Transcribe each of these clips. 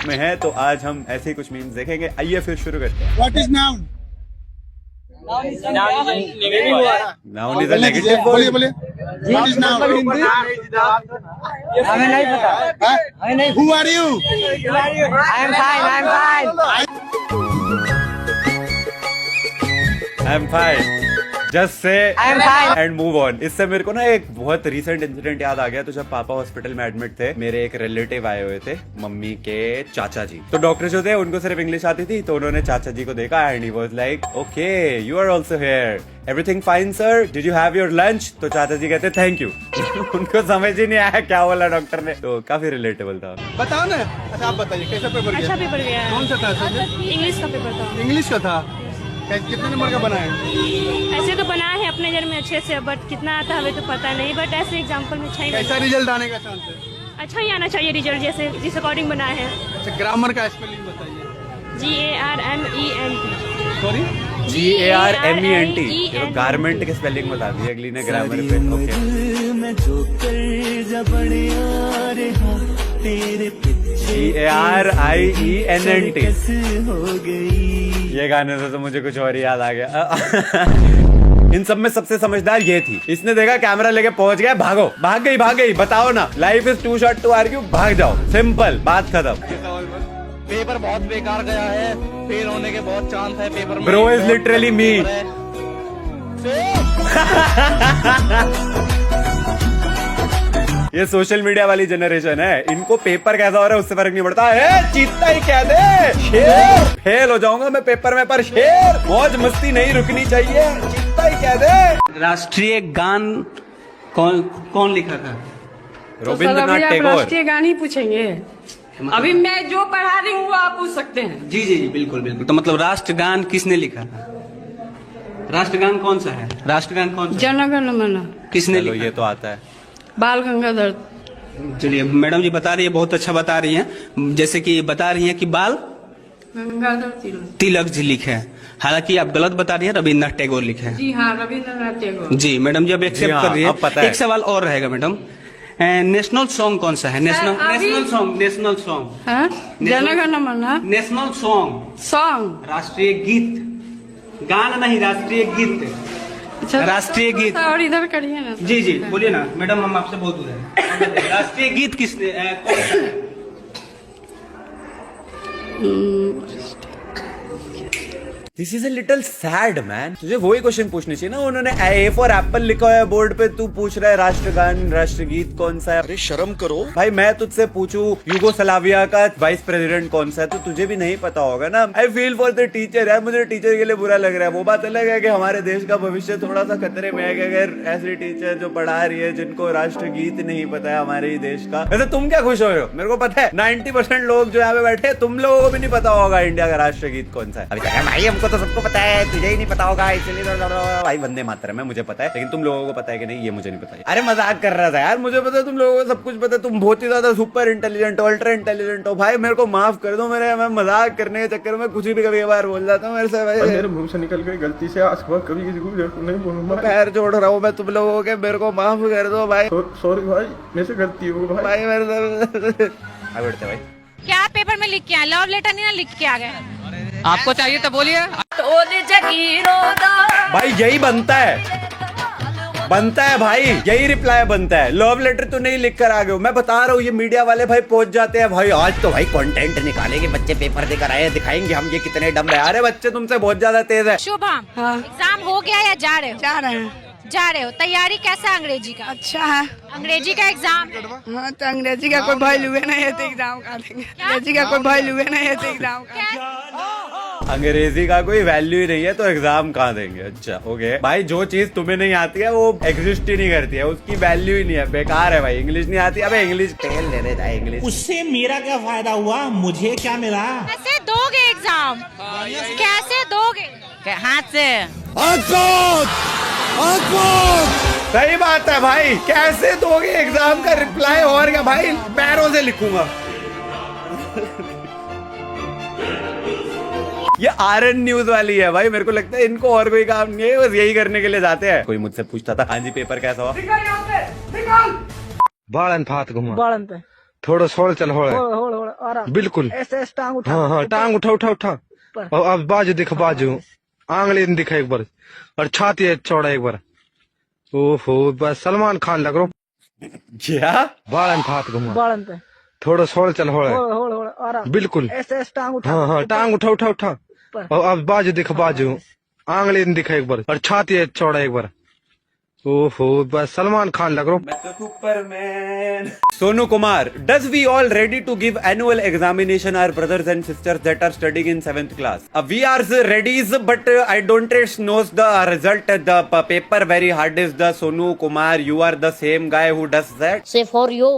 Group में है, तो आज हम ऐसे ही कुछ मीम्स देखेंगे। आइए फिर शुरू करते हैं। What is noun? Noun is a negative. बोलिए बोलिए। What is noun? हमें नहीं पता। हमें नहीं। Who are you? I am fine. I am fine. I am fine, just say I am fine. And move on. इससे मेरे को ना एक बहुत रीसेंट इंसिडेंट याद आ गया। तो जब पापा हॉस्पिटल में एडमिट थे, मेरे एक रिलेटिव आए हुए थे, मम्मी के चाचा जी। तो डॉक्टर जो थे उनको सिर्फ इंग्लिश आती थी, तो उन्होंने चाचा जी को देखा and he was like, okay you are also here, everything fine sir, did you have your lunch? तो चाचा जी कहते थैंक यू। उनको समझ ही नहीं आया क्या बोला डॉक्टर ने। तो काफी रिलेटेबल था। बताओ ना। अच्छा आप बताइए कैसा पेपर अच्छा गया? पेपर गया है। कौन सा था सब्जेक्ट? इंग्लिश का पेपर था। इंग्लिश का था। कितने नंबर का बना है? ऐसे तो बना है अपने नजर में अच्छे से, बट कितना आता है हमें तो पता नहीं, बट ऐसे एग्जाम्पल में अच्छा ही कैसा रिजल्ट आने का चांस है? अच्छा ही आना चाहिए रिजल्ट, जैसे जिस अकॉर्डिंग बना है। अच्छा ग्रामर का स्पेलिंग बताइए। GARMENT। Sorry GARMENT। गारमेंट के स्पेलिंग बता दी अगली ने ग्रामर पे। GARIENT। ये गाने से तो मुझे कुछ और ही याद आ गया। इन सब में सबसे समझदार ये थी, इसने देखा कैमरा लेके पहुंच गया, भागो, भाग गई, बताओ ना, life is too short to argue, भाग जाओ, सिंपल, बात खत्म। पेपर बहुत बेकार गया है, फेल होने के बहुत चांस है पेपर में। ब्रो इज लिटरली मी। ये सोशल मीडिया वाली जनरेशन है, इनको पेपर कैसा हो रहा है उससे फर्क नहीं पड़ता है। चीता ही कह दे, शेर फेल हो जाऊंगा मैं पेपर में, पर शेर मौज मस्ती नहीं रुकनी चाहिए, चीता ही कह दे। राष्ट्रीय गान कौन लिखा था? रविंद्रनाथ टैगोर। राष्ट्रीय गान ही पूछेंगे? अभी मैं जो पढ़ा रही हूँ वो आप पूछ सकते हैं। जी जी जी बिल्कुल बिल्कुल। तो मतलब राष्ट्रगान किसने लिखा था? राष्ट्रगान कौन सा है? राष्ट्रगान कौन सा? जन गण मन। किसने चलो लिखा? ये तो आता है। बाल गंगाधर। चलिए मैडम जी बता रही है, बहुत अच्छा बता रही हैं। जैसे कि बता रही हैं कि बाल गंगाधर तिलक जी लिखे हैं, हालांकि आप गलत बता रही हैं, रविन्द्रनाथ टैगोर लिखे हैं। जी हाँ, रविन्द्रनाथ टैगोर। जी मैडम जी अब एक्सेप्ट हाँ, कर रही अब पता है। एक सवाल और रहेगा मैडम, नेशनल सॉन्ग कौन सा है? नेशनल सॉन्ग जन गण मन। नेशनल सॉन्ग, सॉन्ग, राष्ट्रीय गीत, गाना नहीं, राष्ट्रीय गीत। राष्ट्रीय गीत। और इधर करिए ना। जी जी बोलिए ना मैडम, हम आपसे बहुत दूर हैं। राष्ट्रीय गीत किसने कौन सा है? This is a little sad man. तुझे वही क्वेश्चन पूछनी चाहिए ना, उन्होंने ए फॉर एप्पल लिखा हुआ है बोर्ड पे, तू पूछ रहा है राष्ट्रगान राष्ट्रगीत कौन सा है। अरे शर्म करो भाई, मैं तुझसे पूछूं यूगोस्लाविया का वाइस प्रेसिडेंट कौन सा है, तो तुझे भी नहीं पता होगा ना। I feel for the teacher यार, मुझे टीचर के लिए बुरा लग रहा है। वो बात अलग है कि हमारे देश का भविष्य थोड़ा सा खतरे में है कि अगर ऐसी टीचर जो पढ़ा रही है जिनको राष्ट्रगीत नहीं पता है हमारे ही देश का। वैसे तुम क्या खुश हो रहे हो? मेरे को पता है 90% लोग जो यहाँ पे बैठे, तुम लोगों को भी नहीं पता होगा इंडिया का राष्ट्रगीत कौन सा है। अभी भाई हमको तो सबको पता है, तुझे ही नहीं पता होगा, इसलिए भाई वंदे मातरम है, मुझे पता है, लेकिन तुम लोगों को पता है कि नहीं ये मुझे नहीं पता है। अरे मजाक कर रहा था यार, मुझे पता है तुम लोगों को सब कुछ पता है, तुम बहुत ही ज्यादा सुपर इंटेलिजेंट हो, अल्ट्रा इंटेलिजेंट हो। भाई मेरे को माफ कर दो, मैं मजाक करने के चक्कर में कुछ भी कभी कभार बोल जाता हूँ मेरे से। भाई मेरे मुंह से निकल गई गलती से, आज के बाद कभी किसी को नहीं बोलूंगा। पैर जोड़ रहा हूँ मैं तुम लोगों के, मेरे को माफ कर दो भाई। सॉरी भाई, मेरे से गलती हो गई भाई मेरे से भाई। क्या पेपर में लिख के आए? लव लेटर नहीं ना लिख के आ गए? आपको चाहिए तो बोलिए। भाई यही बनता है भाई, यही रिप्लाई बनता है। लव लेटर तो नहीं लिख कर आ गए हो, मैं बता रहा हूँ। ये मीडिया वाले भाई पहुंच जाते हैं भाई, आज तो भाई कंटेंट निकालेंगे, बच्चे पेपर देकर आए, दिखाएंगे हम ये कितने डम है। अरे बच्चे तुमसे बहुत ज्यादा तेज है। शुभम, हाँ। एग्जाम हो गया या जा रहे हो? जा रहे हो। तैयारी कैसा है अंग्रेजी का? अच्छा है। अंग्रेजी का एग्जाम? हाँ तो अंग्रेजी का कोई वैल्यू नहीं है तो एग्जाम का देंगे। अंग्रेजी का कोई वैल्यू नहीं है तो एग्जाम का। अंग्रेजी का कोई वैल्यू ही नहीं है तो एग्जाम कहाँ देंगे? अच्छा ओके भाई, जो चीज तुम्हें नहीं आती है वो एग्जिस्ट ही नहीं करती है, उसकी वैल्यू ही नहीं है, बेकार है भाई। इंग्लिश नहीं आती, अबे इंग्लिश फेल ले रहे जाए इंग्लिश। उससे मेरा क्या फायदा हुआ, मुझे क्या मिला? कैसे दोगे एग्जाम? कैसे दोगे? हाथ से। सही बात है भाई, कैसे दोगे एग्जाम का रिप्लाई? और क्या भाई, पैरों से लिखूंगा। ये आरएन न्यूज वाली है भाई, मेरे को लगता है इनको और कोई काम नहीं है, बस यही करने के लिए जाते हैं। कोई मुझसे पूछता था हाँ जी पेपर कैसा हुआ, बालन पे थोड़ा सोल चल हो बिल्कुल हाँ हाँ टांग उठा उठा उठा और अब बाजू दिख बाजू आंगली दिखा एक बार और छाती है चौड़ा एक बार ओहो बस सलमान खान लग रहा क्या बालन फात घुमा थोड़ा सोल चल हो बिल्कुल हाँ हाँ टांग उठा उठा उठा और अब बाजू दिख बाजू आंगली दिखा एक बार और छाती है चौड़ा एक बार ओहो बस सलमान खान लग रहा superman Sonu Kumar does we all ready to give annual examination our brothers and sisters that are studying in 7th class we are readies but I don't knows the result the paper very hard is the Sonu Kumar you are the same guy who does that say for you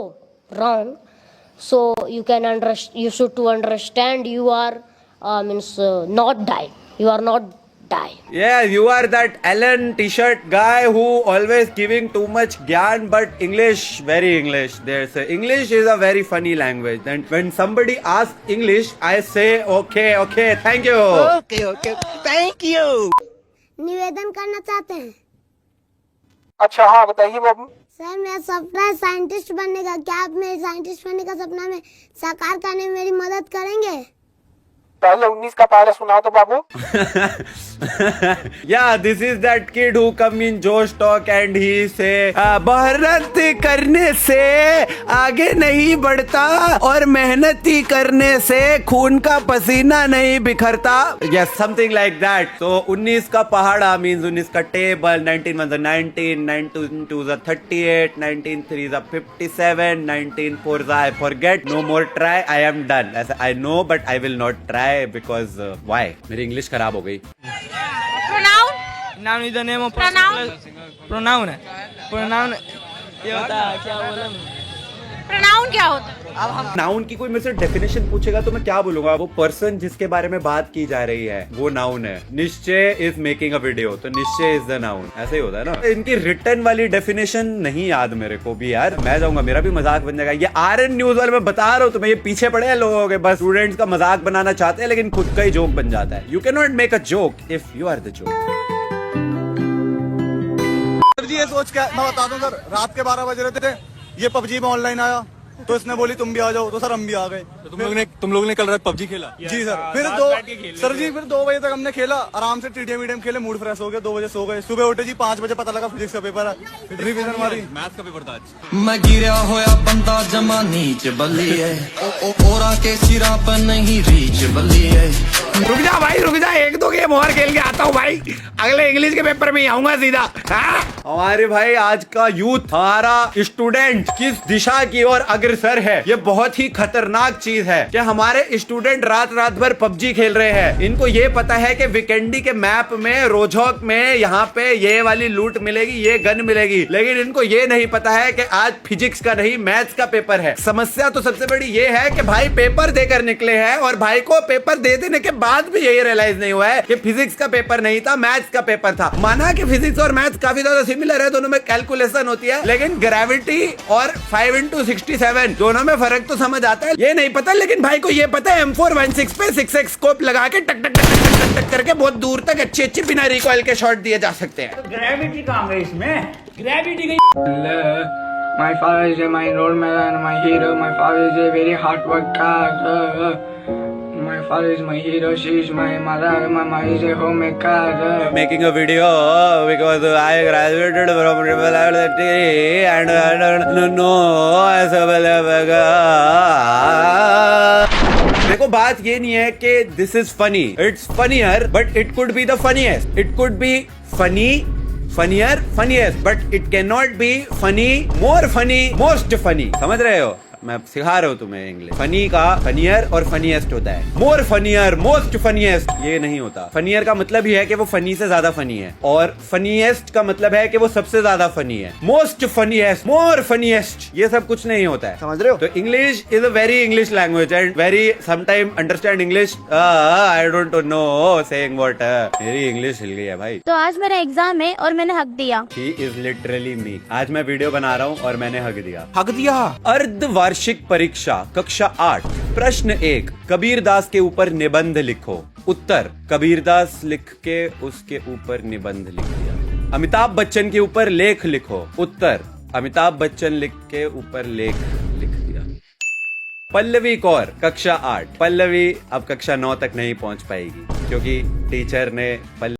wrong, so you can you should to understand you are not die, you are not die. Yeah, you are that Alan t-shirt guy who always giving too much gyan, but English, very English. There's English is a very funny language. And when somebody asks English, I say, okay, thank you. Okay, thank you. निवेदन करना चाहते हैं। अच्छा हाँ बताइए बाबू। Sir मेरा सपना है साइंटिस्ट बनने का, क्या आप मेरे साइंटिस्ट बनने का सपना में साकार करने में मेरी मदद करेंगे? पहले 19 का पहले सुनाओ तो बाबू। Yeah, this is that kid who come in Josh Talk and he say मेहनत करने से आगे नहीं बढ़ता और मेहनत ही करने से खून का पसीना नहीं बिखरता। Yes, something like that. So 19 का पहाड़ा means 19 का table, 19 1 19, 19 2 38, 19 3 57, 19 4 I forget. No more try. I am done. ऐसा I know but I will not try because why? मेरी इंग्लिश खराब हो गई। Pronoun is the name of pronoun. Pronoun है. Pronoun ये होता है क्या बोले? प्रोनाउन क्या होता है? अब हम नाउन की कोई मेरे से डेफिनेशन पूछेगा तो मैं क्या बोलूंगा? वो पर्सन जिसके बारे में बात की जा रही है वो नाउन है। निश्चय इज मेकिंग अ वीडियो तो निश्चय इज द नाउन, ऐसे ही होता है ना। इनकी रिटर्न वाली डेफिनेशन नहीं याद मेरे को भी यार, मैं जाऊंगा मेरा भी मजाक बन जाएगा। ये RN न्यूज वाले मैं बता रहा हूँ तुम्हें, ये पीछे पड़े हैं लोगों के, बस स्टूडेंट्स का मजाक बनाना चाहते हैं लेकिन खुद का ही जोक बन जाता है। You can not make a joke if you are the joke. जी ये सोच क्या मैं बता दूं सर, रात के 12 बज रहे थे, ये PUBG में ऑनलाइन आया तो इसने बोली तुम भी आ जाओ, तो सर हम भी आ गए। तो तुम लोगों ने कल रात PUBG खेला? जी सर, फिर फिर 2 बजे तक हमने खेला, आराम से TDM खेले, मूड फ्रेश हो गया, 2 बजे सो गए। सुबह उठे जी 5 बजे पता लगा फिजिक्स का पेपर है, रिवीजन मारी, मैथ्स का पेपर था आज। मैं गिरा होया बंदा जमा नीच बल्ली है, ओरा के सिरा पर नहीं रीच बल्ली है। रुक जा भाई रुक जा, 1-2 गेम और खेल के आता हूँ भाई, अगले इंग्लिश के पेपर में आऊंगा सीधा। हमारे भाई आज का यूथ, हमारा स्टूडेंट किस दिशा की ओर अग्रसर है, ये बहुत ही खतरनाक चीज है कि हमारे स्टूडेंट रात भर PUBG खेल रहे हैं। इनको ये पता है कि विकेंडी के मैप में रोजोक में यहाँ पे ये वाली लूट मिलेगी, ये गन मिलेगी, लेकिन इनको ये नहीं पता है कि आज फिजिक्स का नहीं मैथ्स का पेपर है। समस्या तो सबसे बड़ी ये है कि भाई पेपर देकर निकले हैं और भाई को पेपर दे देने के बाद भी यही रियलाइज नहीं हुआ है कि फिजिक्स का पेपर नहीं था, मैथ्स का पेपर था। माना कि फिजिक्स और मैथ्स काफी ज्यादा सिमिलर है, दोनों में कैलकुलेशन होती है, लेकिन ग्रेविटी और 5 × 67 दोनों में फर्क तो समझ आता है। ये नहीं पता, लेकिन भाई को ये पता है M416 पे 6x स्कोप लगा के टक टक टक टक टक करके बहुत दूर तक अच्छे बिना रिकॉइल के शॉट दिए जा सकते हैं। तो ग्रेविटी कहाँ गई इसमें? ग्रेविटी गई। My father is my role model and my hero. My father is a very hard worker. My father is my hero. She is my mother. My mother is a homemaker. Making a video because I graduated from Rebel University and I don't know as देखो बात ये नहीं है कि this is funny, it's funnier but it could be the funniest, it could be funny funnier funniest but it can not be funny more funny most funny. समझ रहे हो? मैं सिखा रहा हूँ तुम्हें इंग्लिश। फनी का फनियर और फनीएस्ट होता है, मोर फनियर मोस्ट फनीएस्ट ये नहीं होता। फनियर का मतलब ही है कि वो फनी से ज्यादा फनी है और फनीएस्ट का मतलब है कि वो सबसे ज्यादा फनी है। मोस्ट फनीएस्ट मोर फनीएस्ट ये सब कुछ नहीं होता है, समझ रहे हो? तो English is a very English language and very sometime understand English I don't know saying what. मेरी इंग्लिश हिल गई है भाई। तो आज मेरा एग्जाम है और मैंने हक दिया। He is literally me। आज मैं वीडियो बना रहा हूँ और मैंने हक दिया। अर्धवार्षिक परीक्षा कक्षा 8 प्रश्न 1 कबीरदास के ऊपर निबंध लिखो। उत्तर कबीरदास लिख के उसके ऊपर निबंध लिख दिया। अमिताभ बच्चन के ऊपर लेख लिखो। उत्तर अमिताभ बच्चन लिख के ऊपर लेख लिख दिया। पल्लवी कौर कक्षा 8। पल्लवी अब कक्षा 9 तक नहीं पहुंच पाएगी क्योंकि टीचर ने